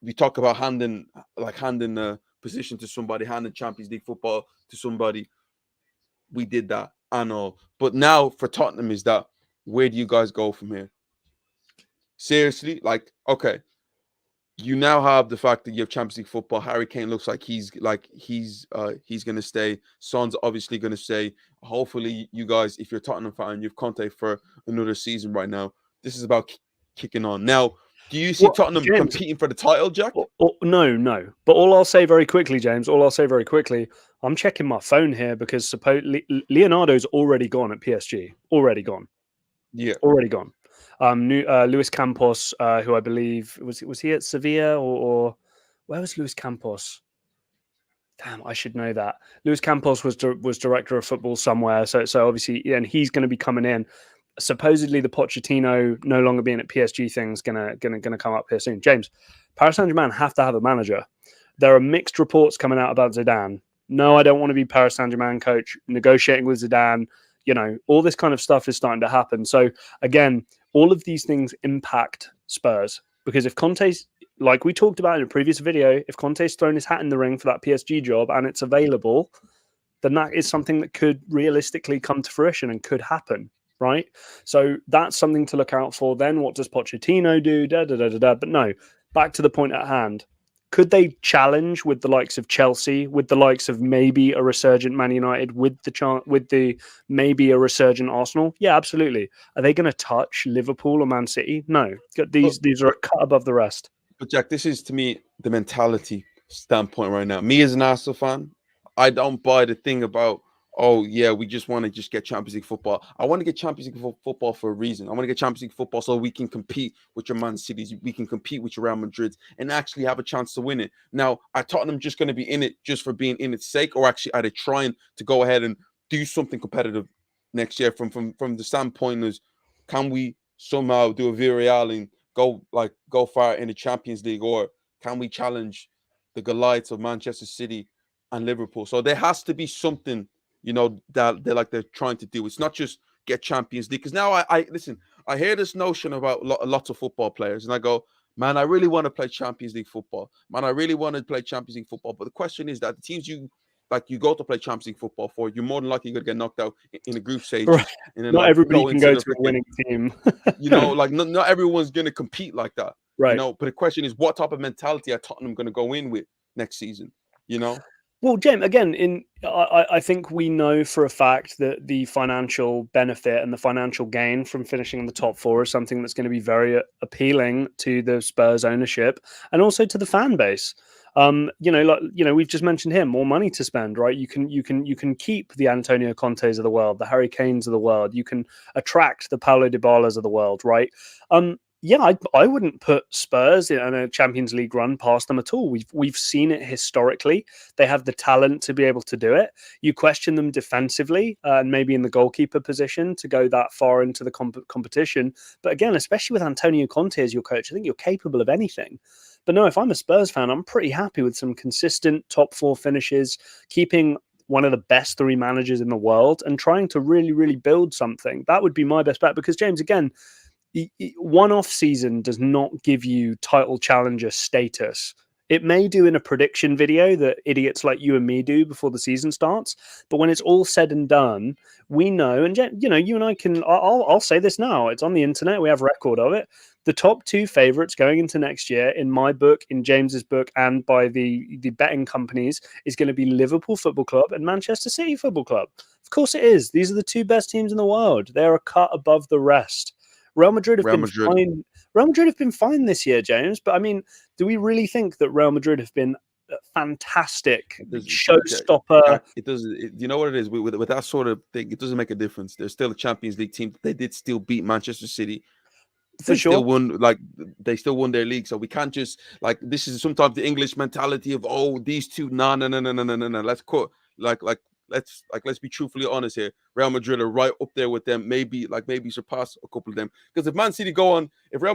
we talk about handing a position to somebody, handing Champions League football to somebody. We did that, I know. But now for Tottenham is that, where do you guys go from here? Seriously? Okay. You now have the fact that you have Champions League football. Harry Kane looks like he's going to stay. Son's obviously going to stay. Hopefully, you guys, if you're a Tottenham fan, you've Conte for another season right now. This is about kicking on. Now, do you see Tottenham competing for the title, Jack? No. But all I'll say very quickly, James, I'm checking my phone here because Leonardo's already gone at PSG. Already gone. Yeah. Already gone. Luis Campos, who I believe was he at Sevilla or where was Luis Campos? Damn, I should know that. Luis Campos was director of football somewhere, so obviously, and he's going to be coming in. Supposedly, the Pochettino no longer being at PSG thing's gonna come up here soon. James, Paris Saint-Germain have to have a manager. There are mixed reports coming out about Zidane. No, I don't want to be Paris Saint-Germain coach. Negotiating with Zidane, all this kind of stuff is starting to happen. So again, all of these things impact Spurs because if Conte's, like we talked about in a previous video, if Conte's thrown his hat in the ring for that PSG job and it's available, then that is something that could realistically come to fruition and could happen, right? So that's something to look out for. Then what does Pochettino do? But no, back to the point at hand. Could they challenge with the likes of Chelsea, with the likes of maybe a resurgent Man United, with the maybe a resurgent Arsenal? Yeah, absolutely. Are they going to touch Liverpool or Man City? No. These are cut above the rest. But Jack, this is to me the mentality standpoint right now. Me as an Arsenal fan, I don't buy the thing about, oh yeah, we just want to get Champions League football. I want to get Champions League football for a reason. I want to get Champions League football so we can compete with your Man Cities, we can compete with your Real Madrids, and actually have a chance to win it. Now, are Tottenham just going to be in it just for being in its sake, or actually are they trying to go ahead and do something competitive next year? From the standpoint is, can we somehow do a Villarreal and go far in the Champions League, or can we challenge the Goliaths of Manchester City and Liverpool? So there has to be something, that they're trying to do. It's not just get Champions League. Because now I listen, I hear this notion about lots of football players, and I go, man, I really want to play Champions League football. Man, I really want to play Champions League football. But the question is that the teams you go to play Champions League football for, you're more than likely going to get knocked out in the group stage. Right. And then not everybody can go to a winning team. not everyone's going to compete like that. Right. But the question is, what type of mentality are Tottenham going to go in with next season? Well, Jem, again, I think we know for a fact that the financial benefit and the financial gain from finishing in the top four is something that's going to be very appealing to the Spurs ownership and also to the fan base. We've just mentioned here, more money to spend, right? You can keep the Antonio Contes of the world, the Harry Kanes of the world. You can attract the Paulo Dybalas of the world, right? Yeah, I wouldn't put Spurs in a Champions League run past them at all. We've seen it historically. They have the talent to be able to do it. You question them defensively and maybe in the goalkeeper position to go that far into the competition. But again, especially with Antonio Conte as your coach, I think you're capable of anything. But no, if I'm a Spurs fan, I'm pretty happy with some consistent top four finishes, keeping one of the best three managers in the world and trying to really, really build something. That would be my best bet because, James, again, one off season does not give you title challenger status. It may do in a prediction video that idiots like you and me do before the season starts, but when it's all said and done, we know, and you and I can. I'll say this now. It's on the internet. We have record of it. The top two favourites going into next year, in my book, in James's book, and by the betting companies, is going to be Liverpool Football Club and Manchester City Football Club. Of course, it is. These are the two best teams in the world. They're a cut above the rest. Real Madrid have been fine. Real Madrid have been fine this year, James. But I mean, do we really think that Real Madrid have been fantastic showstopper? It doesn't. You know what it is with that sort of thing. It doesn't make a difference. They're still a Champions League team. They did still beat Manchester City. They still won. They still won their league. So we can't just this is sometimes the English mentality of these two. No. Let's be truthfully honest here. Real Madrid are right up there with them. Maybe surpass a couple of them. Because if Real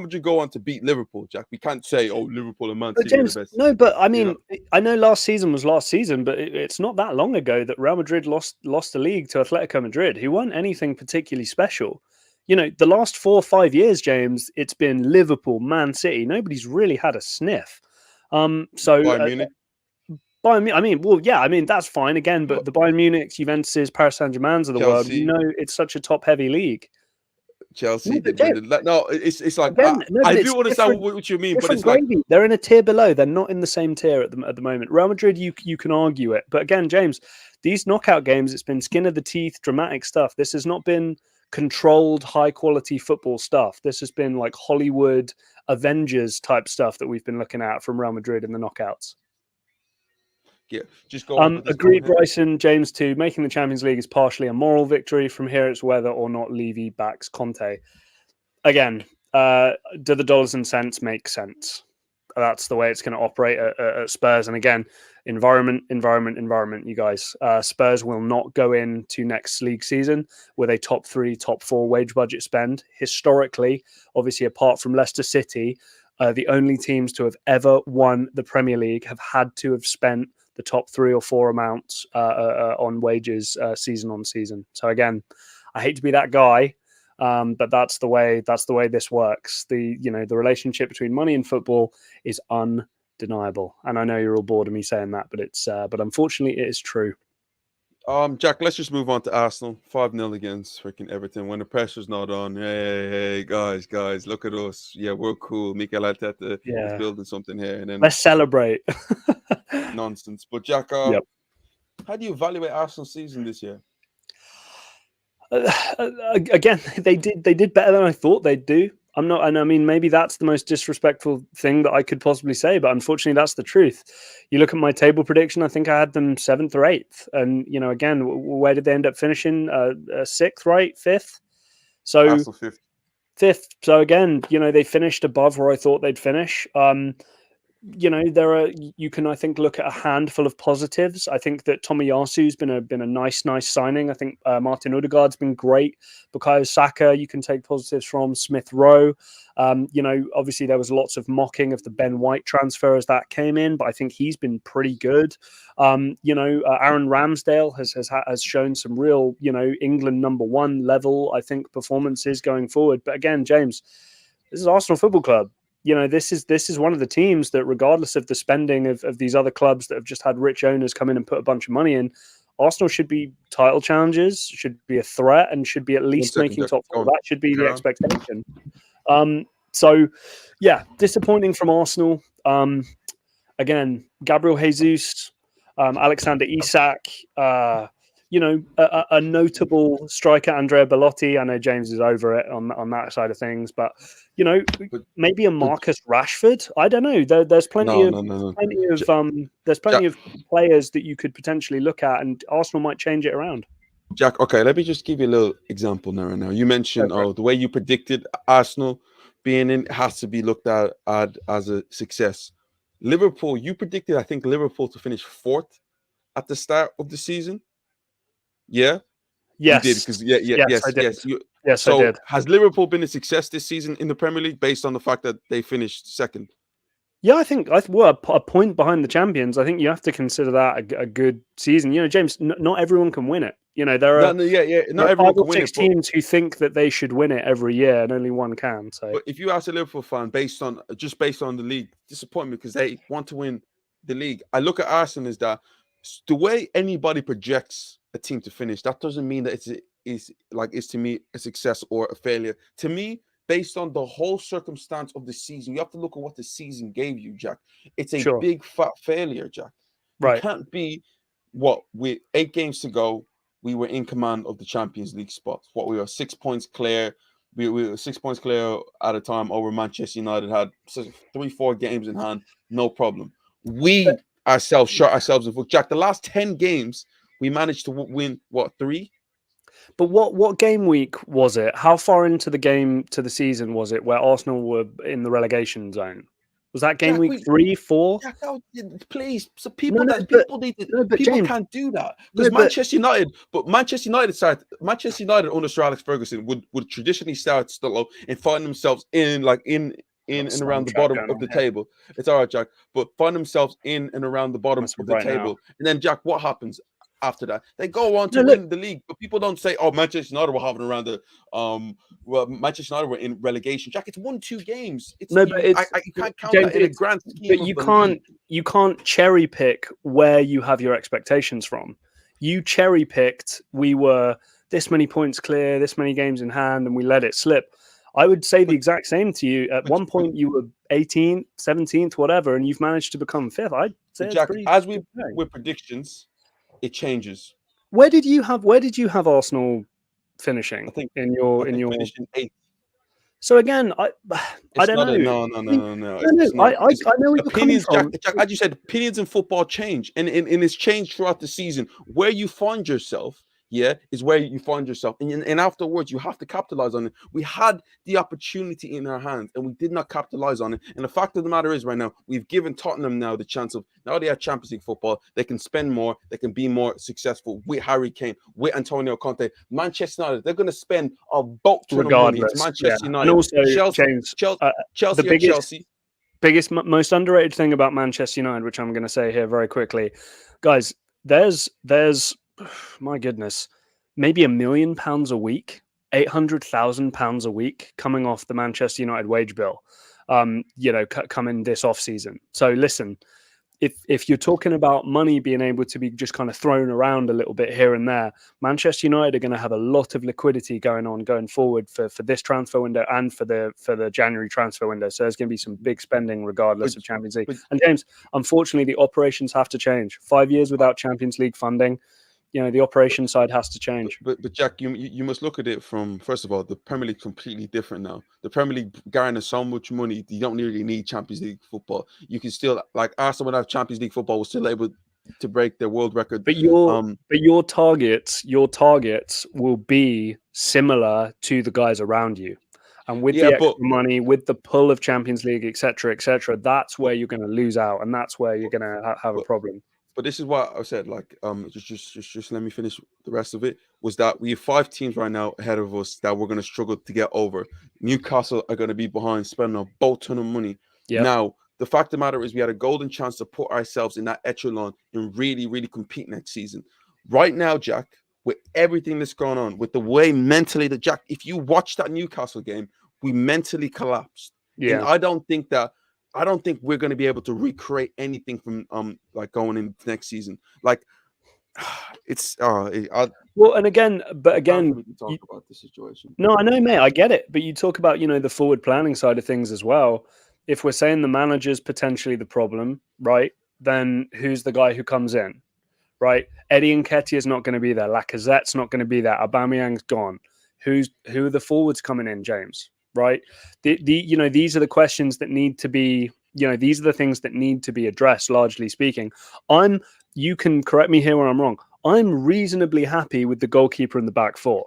Madrid go on to beat Liverpool, Jack, we can't say Liverpool and Man City James, are the best. No, but I mean, I know last season was last season, but it's not that long ago that Real Madrid lost the league to Atletico Madrid, who weren't anything particularly special. The last 4 or 5 years, James, it's been Liverpool, Man City. Nobody's really had a sniff. Bayern Munich. That's fine again, but the Bayern Munich, Juventus, Paris Saint-Germain's of the world, it's such a top-heavy league. Chelsea, it's like I do understand what you mean, but it's gravy. They're in a tier below. They're not in the same tier at the moment. Real Madrid, you can argue it, but again, James, these knockout games, it's been skin of the teeth, dramatic stuff. This has not been controlled, high-quality football stuff. This has been like Hollywood Avengers type stuff that we've been looking at from Real Madrid in the knockouts. Yeah, just go. Agreed, Bryson. James too. Making the Champions League is partially a moral victory. From here, it's whether or not Levy backs Conte. Again, do the dollars and cents make sense? That's the way it's going to operate at Spurs. And again, environment, you guys. Spurs will not go into next league season with a top 3, top 4 wage budget spend. Historically, obviously, apart from Leicester City, the only teams to have ever won the Premier League have had to have spent the top 3 or 4 amounts on wages season on season. So again, I hate to be that guy, but that's the way this works. The relationship between money and football is undeniable. And I know you're all bored of me saying that, but unfortunately it is true. Jack, let's just move on to Arsenal. 5-0 against freaking Everton when the pressure's not on. Hey, guys, look at us. Yeah, we're cool. Mikel Arteta is building something here. And then let's celebrate. Nonsense. But Jack, how do you evaluate Arsenal's season this year? Again, they did better than I thought they'd do. Maybe that's the most disrespectful thing that I could possibly say, but unfortunately, that's the truth. You look at my table prediction, I think I had them 7th or 8th. And, again, where did they end up finishing? 6th, right? 5th? So, Arsenal 5th. 5th. So, again, they finished above where I thought they'd finish. You can, I think, look at a handful of positives. I think that Tomiyasu's been a nice signing. I think Martin Odegaard's been great. Bukayo Saka, you can take positives from. Smith Rowe. Obviously there was lots of mocking of the Ben White transfer as that came in, but I think he's been pretty good. Aaron Ramsdale has shown some real, England #1 level, I think, performances going forward. But again, James, this is Arsenal Football Club. This is one of the teams that, regardless of the spending of these other clubs that have just had rich owners come in and put a bunch of money in, Arsenal should be title challengers, should be a threat, and should be at least making top 4. That should be the expectation. Disappointing from Arsenal. Again, Gabriel Jesus, Alexander Isak, a notable striker, Andrea Belotti. I know James is over it on that side of things, but But, maybe a but Marcus Rashford. I don't know. There's plenty no, of no, no, no. there's Jack, plenty of players that you could potentially look at, and Arsenal might change it around. Jack, okay, let me just give you a little example now. Right now, you mentioned the way you predicted Arsenal being in has to be looked at as a success. Liverpool, you predicted, I think, Liverpool to finish fourth at the start of the season. Yeah, you did Yes, because yes, I did. Yes, I So did. has Liverpool been a success this season in the Premier League based on the fact that they finished second? Yeah, I think well, a point behind the champions. I think you have to consider that a good season. James, not everyone can win it. There No, are no, yeah. there Not are five everyone or can win six it, but teams who think that they should win it every year, and only one can. So, if you ask a Liverpool fan based on the league, disappointment because they want to win the league. I look at Arsenal as that the way anybody projects a team to finish, that doesn't mean that it's to me a success or a failure. To me, based on the whole circumstance of the season, you have to look at what the season gave you, Jack. It's a sure, big fat failure, Jack. You right. can't be with 8 games to go. We were in command of the Champions League spots. We were 6 points clear. We were 6 points clear at a time over Manchester United. Had 3-4 games in hand, no problem. We ourselves shot ourselves in the foot. Jack, the last 10 games, we managed to win, 3? But what game week was it? How far into the season was it where Arsenal were in the relegation zone? Was that game Jack, week 3, 4? Jack, please. So No, no, but people James, can't do that no, because but Manchester United under Sir Alex Ferguson would traditionally start still low and find themselves in and around the bottom of the table. It's all right, Jack, but find themselves in and around the bottom of the right table. now. And then, Jack, what happens after that? They go on to No, win look, the league, but people don't say, "Oh, Manchester United were having around the Manchester United were in relegation." Jack, it's 1-2 games. no, but it's I can't count James. that in a grand scheme But of the league. you can't cherry pick where you have your expectations from. You cherry picked. We were this many points clear, this many games in hand, and we let it slip. I would say the exact same to you. At one point, you were 18th, 17th, whatever, and you've managed to become 5th. I'd say it's Jack, pretty. as we with predictions, it changes. Where did you have Arsenal finishing I think finishing 8th. So again, I don't know. No. No. It's not. I know where you're coming Opinions, from. Jack, as you said, opinions in football change, and it's changed throughout the season. Where you find yourself, is where you find yourself, and afterwards you have to capitalize on it. We had the opportunity in our hands, and we did not capitalize on it. And the fact of the matter is, right now, we've given Tottenham now the chance of now they have Champions League football. They can spend more. They can be more successful with Harry Kane, with Antonio Conte. Manchester United, they're going to spend a boat ton of money. It's Manchester United, and also Chelsea, James, Chelsea. Biggest, most underrated thing about Manchester United, which I'm going to say here very quickly, guys. There's my goodness, maybe £1 million a week, £800,000 a week coming off the Manchester United wage bill. Coming this off season. So listen, if you're talking about money being able to be just kind of thrown around a little bit here and there, Manchester United are going to have a lot of liquidity going forward for this transfer window and for the January transfer window. So there's going to be some big spending regardless of Champions League. And James, unfortunately, the operations have to change. 5 years without Champions League funding, the operation side has to change. But Jack, you must look at it from, first of all, the Premier League completely different now. The Premier League garners so much money, you don't really need Champions League football. You can still, like Arsenal, without Champions League football, was still able to break their world record. But your targets will be similar to the guys around you. And with the extra money, with the pull of Champions League, etc., that's where you're going to lose out, and that's where you're going to have a problem. But this is what I said. Just let me finish the rest of it. Was that we have 5 teams right now ahead of us that we're going to struggle to get over. Newcastle are going to be behind, spending a boat ton of money. Yep. Now, the fact of the matter is, we had a golden chance to put ourselves in that echelon and really, really compete next season. Right now, Jack, with everything that's going on, with the way mentally that Jack, if you watch that Newcastle game, we mentally collapsed. Yeah. And I don't think we're going to be able to recreate anything from like going into next season. Like it's well, and again, talk about the situation. No, I know, mate. I get it, but you talk about the forward planning side of things as well. If we're saying the manager's potentially the problem, right? Then who's the guy who comes in? right? Eddie Nketiah is not going to be there. Lacazette's not going to be there. Aubameyang's gone. Who are the forwards coming in, James? Right? These are the questions that need to be. These are the things that need to be addressed. Largely speaking, you can correct me here when I'm wrong. I'm reasonably happy with the goalkeeper in the back four.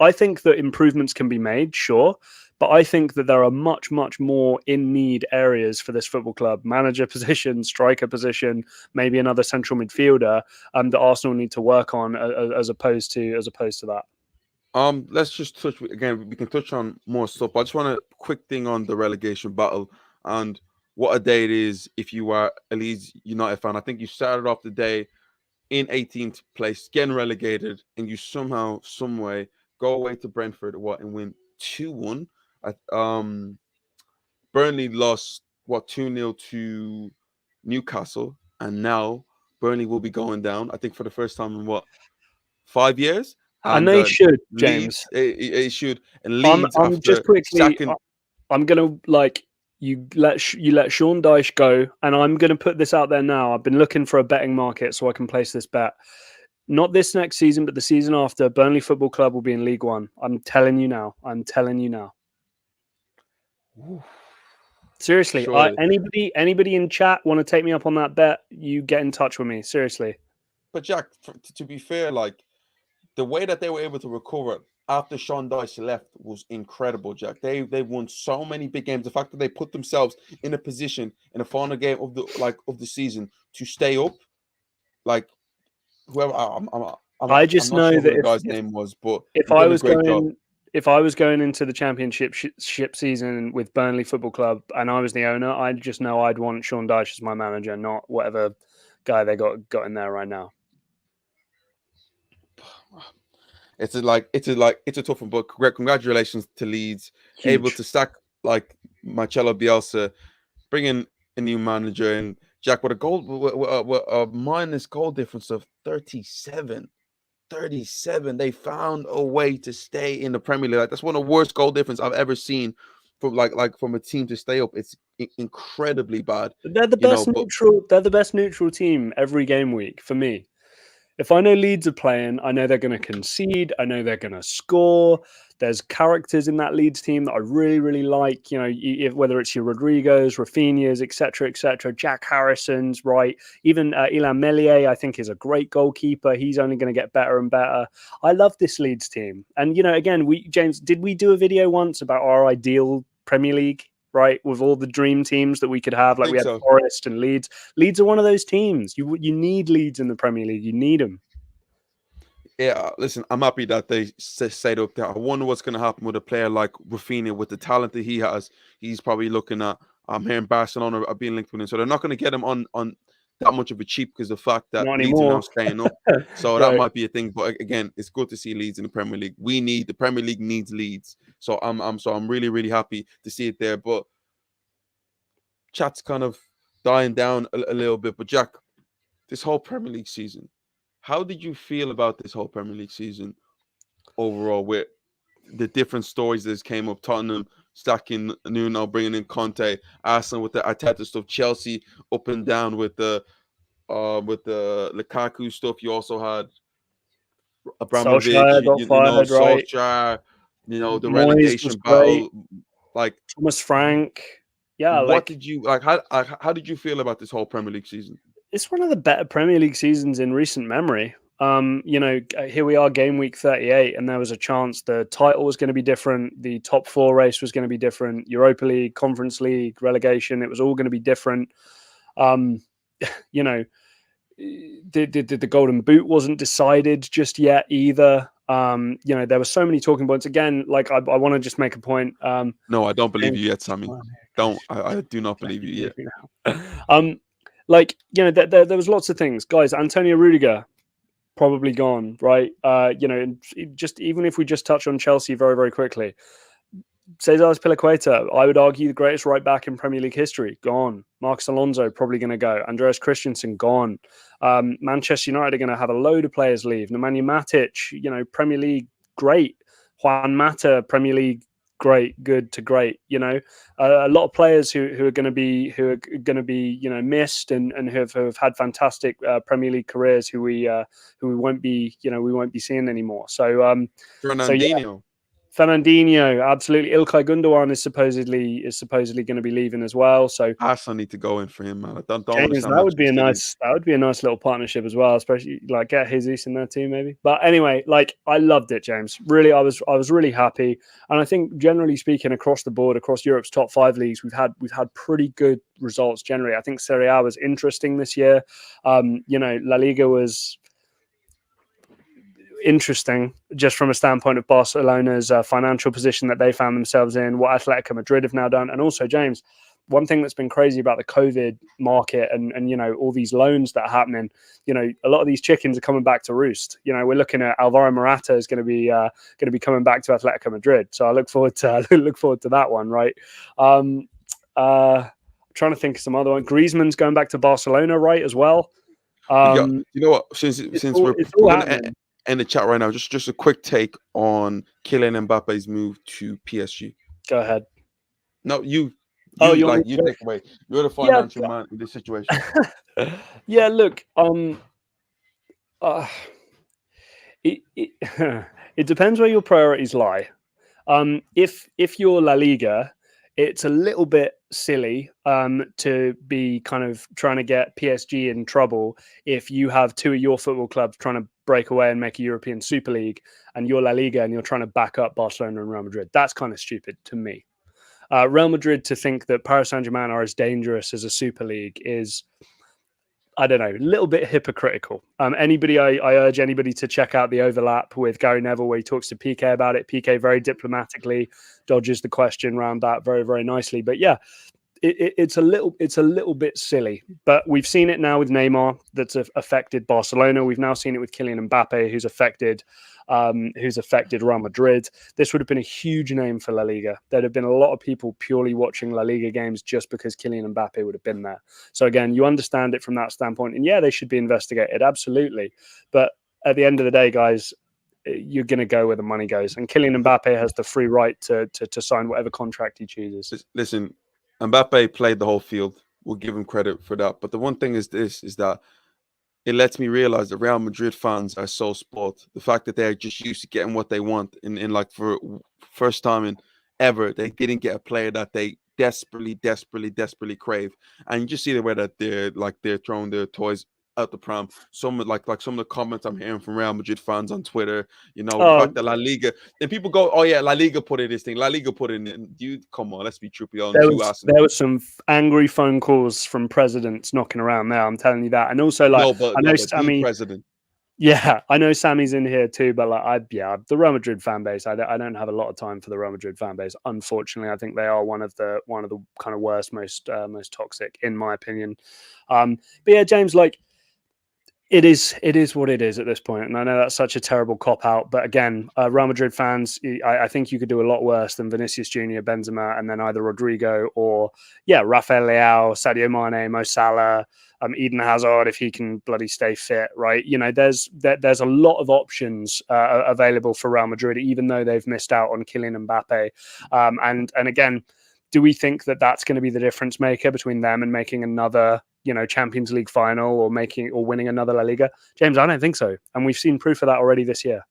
I think that improvements can be made, sure, but I think that there are much, much more in need areas for this football club: manager position, striker position, maybe another central midfielder that Arsenal need to work on, as opposed to that. Let's just touch again. We can touch on more stuff. But I just want a quick thing on the relegation battle and what a day it is if you are a Leeds United fan. I think you started off the day in 18th place, getting relegated, and you somehow, some way, go away to Brentford and win 2-1. Burnley lost 2-0 to Newcastle, and now Burnley will be going down. I think for the first time in 5 years. And And they should, Leeds, James. it should. And I'm Leeds, I'm just after quickly. sacking, I'm gonna you let Sean Dyche go, and I'm gonna put this out there now. I've been looking for a betting market so I can place this bet. Not this next season, but the season after. Burnley Football Club will be in League One. I'm telling you now. Seriously, surely. anybody in chat want to take me up on that bet? You get in touch with me. Seriously. But Jack, to be fair, like the way that they were able to recover after Sean Dyche left was incredible, Jack. They won so many big games. The fact that they put themselves in a position in the final game of the season to stay up, like whoever I'm I just not know sure who that the guy's name was, but if he I done a was great job. if I was going into the championship season with Burnley Football Club and I was the owner, I just know I'd want Sean Dyche as my manager, not whatever guy they got in there right now. It's a tough one, but congratulations to Leeds. Huge. Able to stack like Marcelo Bielsa, bring in a new manager, and Jack with a minus goal difference of 37. They found a way to stay in the Premier League. Like, that's one of the worst goal difference I've ever seen from from a team to stay up. It's incredibly bad. They're the best neutral. They're the best neutral team every game week for me. If I know Leeds are playing, I know they're going to concede. I know they're going to score. There's characters in that Leeds team that I really, really like. Whether it's your Rodrigos, Rafinhas, etc., Jack Harrison's, right? Even Illan Meslier, I think, is a great goalkeeper. He's only going to get better and better. I love this Leeds team. And, again, James, did we do a video once about our ideal Premier League? Right, with all the dream teams that we could have, like we had Forest and Leeds. Leeds are one of those teams. You need Leeds in the Premier League. You need them. Yeah, listen, I'm happy that they stayed up there. I wonder what's going to happen with a player like Rafinha with the talent that he has. He's probably looking at. I'm hearing Barcelona are being linked with him, so they're not going to get him on that much of a cheap because the fact that Leeds are now staying up. So that might be a thing. But again, it's good to see Leeds in the Premier League. The Premier League needs Leeds. So I'm really, really happy to see it there. But chat's kind of dying down a little bit. But Jack, this whole Premier League season, how did you feel about this whole Premier League season overall with the different stories that came up? Tottenham stacking Nuno, bringing in Conte, Arsenal with the Arteta stuff, Chelsea up and down with the Lukaku stuff. You also had Abramovich, Solskjaer, the Moyes relegation battle, like Thomas Frank. Yeah, what did you like? How did you feel about this whole Premier League season? It's one of the better Premier League seasons in recent memory. Here we are, game week 38, and there was a chance the title was going to be different. The top four race was going to be different. Europa League, Conference League, relegation, it was all going to be different. The Golden Boot wasn't decided just yet either. There were so many talking points. Again, like I want to just make a point. No, I don't believe you yet, Sammy. I do not believe you yet. There was lots of things, guys. Antonio Rudiger probably gone, right? Just even if we just touch on Chelsea very, very quickly, Cesar Azpilicueta, I would argue the greatest right back in Premier League history, gone. Marcos Alonso probably going to go. Andreas Christensen gone. Manchester United are going to have a load of players leave. Nemanja Matic, Premier League great. Juan Mata, Premier League great, good to great. A lot of players who are going to be missed and who have had fantastic Premier League careers who we won't be seeing anymore. So yeah. Fernandinho. Fernandinho, absolutely. Ilkay Gundogan is supposedly going to be leaving as well. So Arsenal need to go in for him, man. I don't James, understand that would be Manchester City. a nice little partnership as well, especially like get Jesus in there too, maybe. But anyway, like I loved it, James. Really, I was really happy, and I think generally speaking, across the board, across Europe's top 5 leagues, we've had pretty good results generally. I think Serie A was interesting this year. La Liga was interesting just from a standpoint of Barcelona's financial position that they found themselves in, what Atletico Madrid have now done, and also James. One thing that's been crazy about the COVID market and all these loans that are happening, a lot of these chickens are coming back to roost. We're looking at Alvaro Morata is going to be coming back to Atletico Madrid, so I look forward to that one. Right, trying to think of some other one. Griezmann's going back to Barcelona, right, as well. You know what? Since we're gonna end the chat right now, just a quick take on Kylian Mbappe's move to PSG. Go ahead. No, you take away. You're the financial man in this situation. Yeah, look, it depends where your priorities lie. If you're La Liga, it's a little bit silly to be kind of trying to get PSG in trouble if you have two of your football clubs trying to break away and make a European Super League, and you're La Liga and you're trying to back up Barcelona and Real Madrid. That's kind of stupid to me. Real Madrid to think that Paris Saint-Germain are as dangerous as a Super League is, I don't know, a little bit hypocritical. I urge anybody to check out the overlap with Gary Neville where he talks to PK about it. PK very diplomatically dodges the question around that very, very nicely. But yeah, it's a little bit silly. But we've seen it now with Neymar that's affected Barcelona. We've now seen it with Kylian Mbappe who's affected Real Madrid. This would have been a huge name for La Liga. There'd have been a lot of people purely watching La Liga games just because Kylian Mbappe would have been there. So again, you understand it from that standpoint. And yeah, they should be investigated, absolutely. But at the end of the day, guys, you're going to go where the money goes. And Kylian Mbappe has the free right to sign whatever contract he chooses. Listen, Mbappe played the whole field. We'll give him credit for that. But the one thing is that it lets me realize that Real Madrid fans are so spoiled. The fact that they're just used to getting what they want in like for first time in ever, they didn't get a player that they desperately crave. And you just see the way that they're throwing their toys out the pram. Some of the comments I'm hearing from Real Madrid fans on Twitter, the fact that La Liga, then people go, oh yeah, La Liga put in this thing, La Liga put in. Dude, come on, let's be trippy on. There was some angry phone calls from presidents knocking around there. I'm telling you that, and also Sammy, president. Yeah, I know Sammy's in here too, but the Real Madrid fan base. I don't have a lot of time for the Real Madrid fan base. Unfortunately, I think they are one of the kind of worst, most toxic, in my opinion. But yeah, James, it is what it is at this point, and I know that's such a terrible cop out. But again, Real Madrid fans, I think you could do a lot worse than Vinicius Junior, Benzema, and then either Rodrigo or Rafael Leao, Sadio Mane, Mo Salah, Eden Hazard if he can bloody stay fit, right? There's a lot of options available for Real Madrid, even though they've missed out on Kylian Mbappe. And again, do we think that that's going to be the difference maker between them and making another Champions League final or winning another La Liga? James, I don't think so. And we've seen proof of that already this year.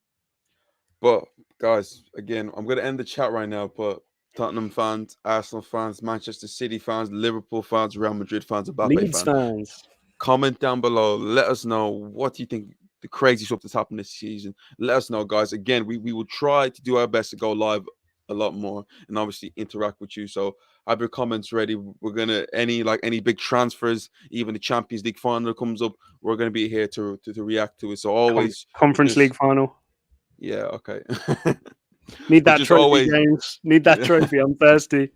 But guys, again, I'm going to end the chat right now, but Tottenham fans, Arsenal fans, Manchester City fans, Liverpool fans, Real Madrid fans, Mbappe fans, comment down below. Let us know what you think the crazy stuff that's happened this season. Let us know, guys. Again, we will try to do our best to go live a lot more and obviously interact with you. So have your comments ready. We're gonna any big transfers, even the Champions League final comes up, we're gonna be here to react to it. So always Conference League final. Yeah, okay. Need that trophy, James. Need that trophy. I'm thirsty.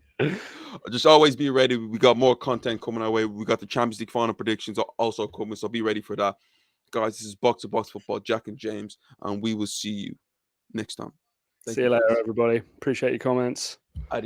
Just always be ready. We got more content coming our way. We got the Champions League final predictions also coming, so be ready for that. Guys, this is Box to Box Football, Jack and James, and we will see you next time. See you later, everybody. Appreciate your comments. Adios.